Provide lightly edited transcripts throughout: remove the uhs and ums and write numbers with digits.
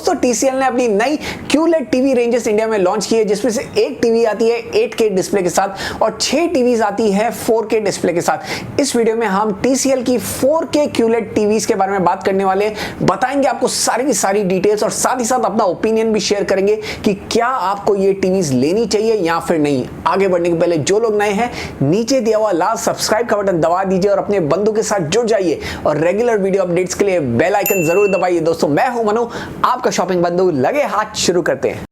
दोस्तों TCL ने अपनी नई QLED टीवी रेंजेस इंडिया में लॉन्च की है, जिसमें से एक टीवी आती है 8K डिस्प्ले के साथ और 6 टीवीज आती है 4K डिस्प्ले के साथ। इस वीडियो में हम TCL की 4K QLED टीवीज के बारे में बात करने वाले, बताएंगे आपको सारी की सारी डिटेल्स और साथ ही साथ अपना ओपिनियन भी शेयर करेंगे कि क्या आपको ये टीवीज लेनी चाहिए या फिर नहीं। आगे बढ़ने के पहले जो लोग नए हैं, नीचे दिया हुआ लाल सब्सक्राइब का बटन दबा दीजिए और अपने बंधु के साथ जुड़ जाइए और रेगुलर वीडियो अपडेट्स के लिए बेल आइकन जरूर दबाइए। दोस्तों मैं हूं मनु, आपका शॉपिंग बंधु। लगे हाथ, शुरू करते हैं।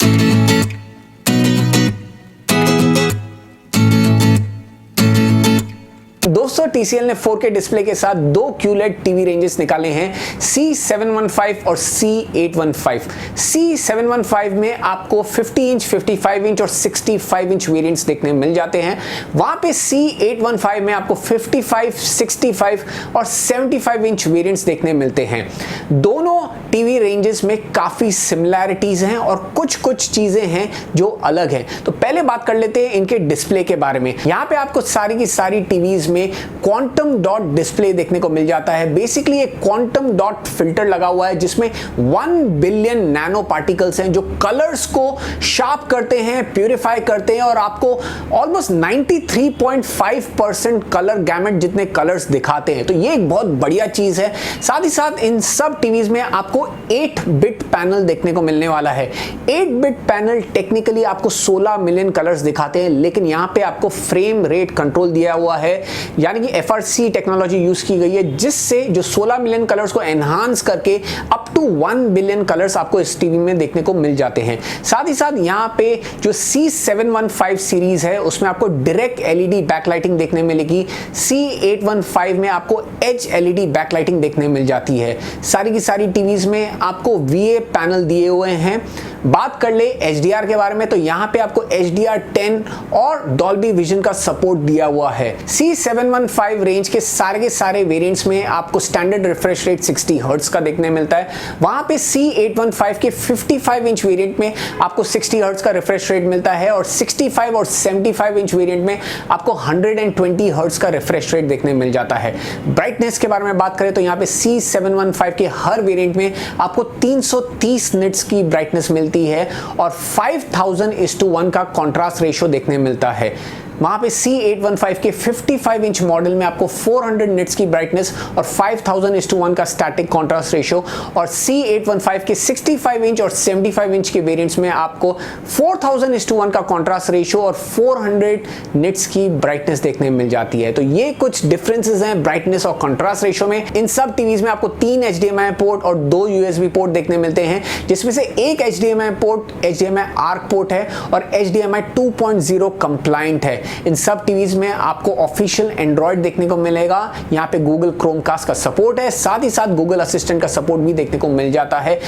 दोस्तों TCL ने 4K डिस्प्ले के साथ दो QLED टीवी रेंजेस निकाले हैं, C715 और C815। C715 में आपको 50 इंच, 55 इंच और 65 इंच वेरिएंट्स देखने मिल जाते हैं। वहां पे C815 में आपको 55, 65 और 75 इंच वेरिएंट्स देखने मिलते हैं। दोनों टीवी रेंजेस में काफी सिमिलैरिटीज हैं और कुछ चीजें हैं जो अलग हैं। तो पहले बात कर लेते हैं इनके डिस्प्ले के बारे में। यहाँ पे आपको सारी की सारी टीवीज में क्वांटम डॉट डिस्प्ले देखने को मिल जाता है। बेसिकली एक क्वांटम डॉट फिल्टर लगा हुआ है जिसमें 1 बिलियन नैनो पार्टिकल्स हैं जो कलर्स को शार्प करते हैं, प्यूरिफाई करते हैं और आपको ऑलमोस्ट 93.5% कलर गैमेट जितने कलर्स दिखाते हैं। तो ये एक बहुत बढ़िया चीज है। साथ ही साथ इन सब टीवीज में आपको 8 बिट पैनल देखने को मिलने वाला है। 8 बिट पैनल टेक्निकली आपको 16 मिलियन कलर्स दिखाते हैं, लेकिन यहां पे आपको फ्रेम रेट कंट्रोल दिया हुआ है, यानी कि FRC टेक्नोलॉजी यूज की गई है, जिससे जो 16 मिलियन कलर्स को एनहांस करके अप टू 1 बिलियन कलर्स आपको इस टीवी में देखने को मिल जाते हैं। साथ ही साथ यहाँ पे जो C715 सीरीज है उसमें आपको डायरेक्ट LED बैकलाइटिंग देखने मिलेगी। C815 में आपको एज LED बैकलाइटिंग देखने मिल जाती है। सारी की सारी टीवीज में आपको VA पैनल दिए हुए हैं। बात कर ले HDR के बारे में, तो यहाँ पे आपको HDR10 और Dolby Vision का सपोर्ट दिया हुआ है। C715 रेंज के सारे वेरिएंट्स में आपको स्टैंडर्ड रिफ्रेश रेट 60 हर्ट्ज का देखने मिलता है। वहां पे C815 के 55 इंच वेरिएंट में आपको 60 हर्ट्ज का रिफ्रेश रेट मिलता है और 65 और 75 इंच वेरिएंट में आपको 120 हर्ट्ज का रिफ्रेश रेट देखने मिल जाता है। ब्राइटनेस के बारे में बात करें तो यहाँ पे C715 के हर वेरिएंट में आपको 330 निट्स की ब्राइटनेस मिलती है और 5000:1 का कॉन्ट्रास्ट रेशियो देखने मिलता है। वहां पे C815 के 55 इंच मॉडल में आपको 400 निट्स की ब्राइटनेस और 5000:1 का स्टैटिक कॉन्ट्रास्ट रेशियो और C815 के 65 इंच और 75 इंच के वेरिएंट्स में आपको 4000:1 का कॉन्ट्रास्ट रेशियो और 400 निट्स की ब्राइटनेस देखने मिल जाती है। तो ये कुछ डिफरेंसेस हैं ब्राइटनेस और कॉन्ट्रास्ट रेशियो में। इन सब टीवीज में आपको 3 HDMI पोर्ट और 2 USB पोर्ट देखने मिलते हैं, जिसमें से एक HDMI port HDMI arc port है और HDMI 2.0 कंप्लायंट है। इन सब टीवीज में आपको ऑफिशियल एंड्रॉइड देखने को मिलेगा। यहाँ पे गूगल क्रोमकास्ट का सपोर्ट है, साथ ही साथ गूगल असिस्टेंट का सपोर्ट भी देखने को मिल जाता है।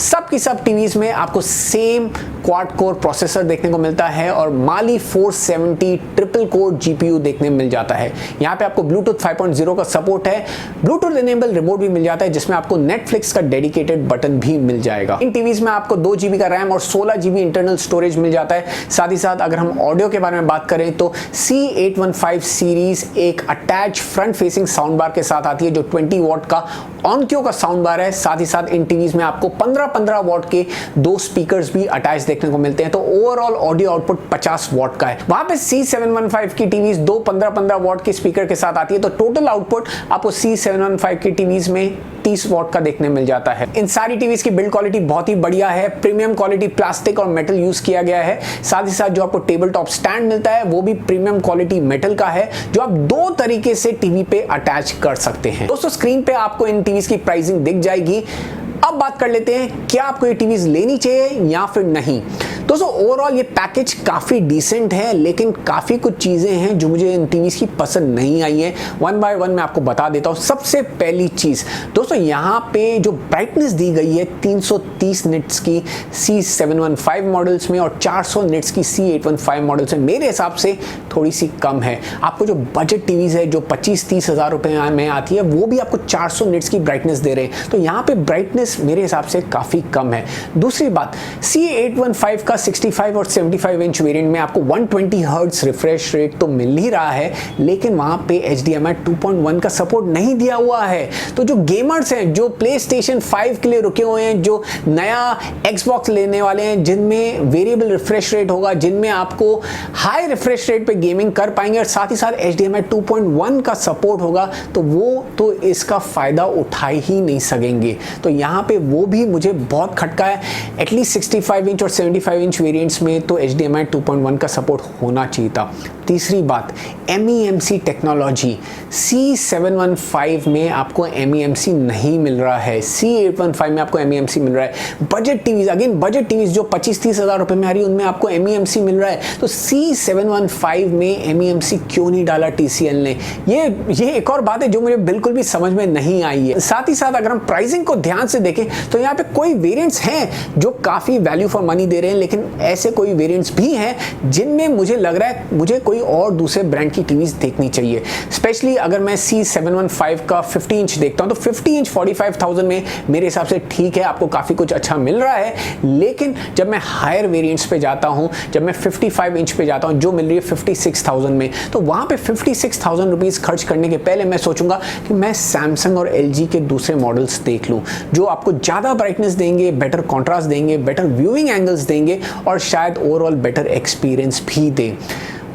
सब की सब टीवीज में आपको सेम क्वाड कोर प्रोसेसर देखने को मिलता है और Mali 470 ट्रिपल कोर GPU देखने मिल जाता है। यहाँ पे आपको ब्लूटूथ 5.0 का सपोर्ट है, ब्लूटूथ इनेबल रिमोट भी मिल जाता है, जिसमें आपको नेटफ्लिक्स का डेडिकेटेड बटन भी मिल जाएगा। इन टीवीज में आपको 2 GB का रैम और 16 GB इंटरनल स्टोरेज मिल जाता है। साथ ही साथ अगर हम ऑडियो के बारे में बात करें तो C815 सीरीज एक attach front facing sound bar के साथ आती है जो 20 वॉट का ऑनक्यो का साउंड बार है। साथ ही साथ इन टीवीज में आपको 15 वॉट के 2 स्पीकर्स भी अटैच देखने को मिलते हैं। तो ओवरऑल ऑडियो आउटपुट 50 वॉट का है। वहां पे C715 की टीवीज 2 15 वॉट के स्पीकर के साथ आती है, तो टोटल आउटपुट आपको C715 की टीवीज में 30 वॉट का देखने मिल जाता है। इन सारी टीवीज की बिल्ड क्वालिटी बहुत ही बढ़िया है। प्रीमियम क्वालिटी प्लास्टिक और मेटल यूज किया गया है। साथ ही साथ जो आपको टेबल टॉप स्टैंड मिलता है वो भी प्रीमियम क्वालिटी मेटल का है, जो आप 2 तरीके से टीवी पे अटैच कर सकते हैं। दोस्तों स्क्रीन पे आपको इन टीवीज की प्राइसिंग दिख जाएगी। अब बात कर लेते हैं क्या आपको ये टीवीज लेनी चाहिए या फिर नहीं। दोस्तों ओवरऑल ये पैकेज काफी डिसेंट है, लेकिन काफी कुछ चीजें हैं जो मुझे इन टीवीज की पसंद नहीं आई है। 1 बाय 1 मैं आपको बता देता हूं। सबसे पहली चीज दोस्तों, यहाँ पे जो ब्राइटनेस दी गई है 330 निट्स की C715 मॉडल्स में और 400 निट्स की C815 मॉडल्स में, मेरे हिसाब से थोड़ी सी कम है। आपको जो बजट टीवीज है जो 25-30 हजार रुपए में आती है, वो भी आपको 400 निट्स की ब्राइटनेस दे रहे हैं। तो यहाँ पे ब्राइटनेस मेरे हिसाब से काफी कम है। दूसरी बात, C815 का 65 और 75 इंच वेरिएंट में आपको 120 हर्ट्ज रिफ्रेश रेट तो मिल ही रहा है, लेकिन वहां पे HDMI 2.1 का सपोर्ट नहीं दिया हुआ है। तो जो गेमर्स हैं, जो PlayStation 5 के लिए रुके हुए हैं, जो नया Xbox लेने वाले हैं, जिनमें वेरिएबल रिफ्रेश रेट होगा, जिनमें आपको हाई रिफ्रेश रेट पे गेमिंग कर पाएंगे और साथ ही साथ HDMI 2.1 का सपोर्ट होगा, तो वो तो इसका फायदा उठा ही नहीं सकेंगे। तो यहाँ पे वो भी मुझे बहुत खटका है। एटलीस्ट 65 इंच और 75 इंच वेरिएंट्स में तो HDMI 2.1 का सपोर्ट होना चाहिए था। तीसरी बात, MEMC टेक्नोलॉजी C715 में आपको MEMC नहीं मिल रहा है, C815 में आपको MEMC मिल रहा है। Budget TVs, again budget TVs जो 25-30 हज़ार रुपए में आ रही है, उनमें आपको MEMC मिल रहा है। तो C715 में MEMC क्यों नहीं डाला TCL ने? ये एक और बात है जो मुझे बिल्कुल भी समझ में नहीं आई है। साथ ही साथ अगर हम प्राइसिंग को ध्यान से देखें तो यहाँ पे कोई वेरिएंट्स हैं जो काफ़ी वैल्यू फॉर मनी दे रहे हैं, लेकिन ऐसे कोई वेरिएंट्स भी हैं जिनमें मुझे लग रहा है मुझे कोई और दूसरे ब्रांड की टीवीज देखनी चाहिए। स्पेशली अगर मैं C715 का 50 इंच देखता हूं तो 50 इंच 45,000 में मेरे हिसाब से ठीक है, आपको काफ़ी कुछ अच्छा मिल रहा है। लेकिन जब मैं हायर वेरिएंट्स पे जाता हूं, जब मैं 55 इंच पे जाता हूं जो मिल रही है 56,000 में, तो वहां पे 56,000 रुपीज़ खर्च करने के पहले मैं सोचूंगा कि मैं सैमसंग और LG के दूसरे मॉडल्स देख लूं जो आपको ज़्यादा ब्राइटनेस देंगे, बेटर कॉन्ट्रास्ट देंगे, बेटर व्यूइंग एंगल्स देंगे और शायद ओवरऑल बेटर एक्सपीरियंस भी दें।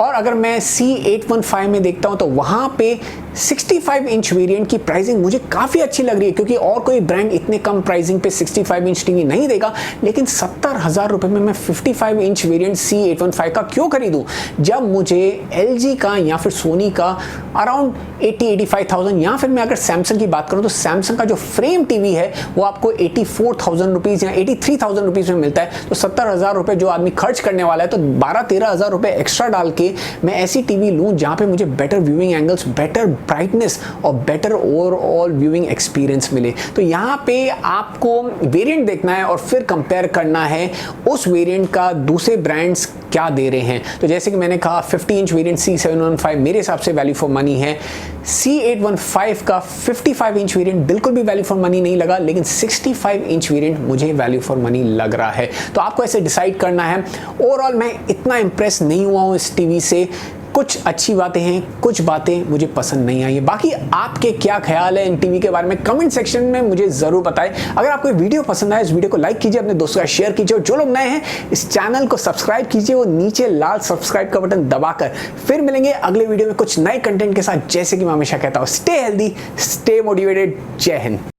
और अगर मैं C815 में देखता हूं तो वहां पे 65 इंच वेरिएंट की प्राइसिंग मुझे काफ़ी अच्छी लग रही है, क्योंकि और कोई ब्रांड इतने कम प्राइसिंग पे 65 इंच टीवी नहीं देगा। लेकिन 70,000 रुपए में मैं 55 इंच वेरिएंट C815 का क्यों खरीदूं, जब मुझे LG का या फिर सोनी का अराउंड 80-85,000, या फिर मैं अगर सैमसंग की बात करूं तो सैमसंग का जो फ्रेम टीवी है वो आपको 84,000 रुपीज़ या 83,000 रुपीज़ में मिलता है। तो 70,000 रुपये जो आदमी खर्च करने वाला है, तो 12-13,000 रुपये एक्स्ट्रा डाल के मैं ऐसी टीवी लूं जहां पे मुझे better viewing angles, better brightness और बेटर ओवरऑल व्यूइंग एक्सपीरियंस मिले। तो यहाँ पे आपको वेरिएंट देखना है और फिर कंपेयर करना है उस वेरिएंट का दूसरे ब्रांड्स क्या दे रहे हैं। तो जैसे कि मैंने कहा 50 इंच वेरिएंट C715 मेरे हिसाब से वैल्यू फॉर मनी है। C815 का 55 इंच वेरिएंट बिल्कुल भी वैल्यू फॉर मनी नहीं लगा, लेकिन 65 इंच वेरिएंट मुझे वैल्यू फॉर मनी लग रहा है। तो आपको ऐसे डिसाइड करना है। ओवरऑल मैं इतना इंप्रेस नहीं हुआ हूँ इस टीवी से। कुछ अच्छी बातें हैं, कुछ बातें मुझे पसंद नहीं आई है। बाकी आपके क्या ख्याल है इन टीवी के बारे में कमेंट सेक्शन में मुझे ज़रूर बताएं। अगर आपको वीडियो पसंद आए इस वीडियो को लाइक कीजिए, अपने दोस्तों का शेयर कीजिए, और जो लोग नए हैं इस चैनल को सब्सक्राइब कीजिए, वो नीचे लाल सब्सक्राइब का बटन दबाकर। फिर मिलेंगे अगले वीडियो में कुछ नए कंटेंट के साथ। जैसे कि मैं हमेशा कहता हूँ, स्टे हेल्दी, स्टे मोटिवेटेड। जय हिंद।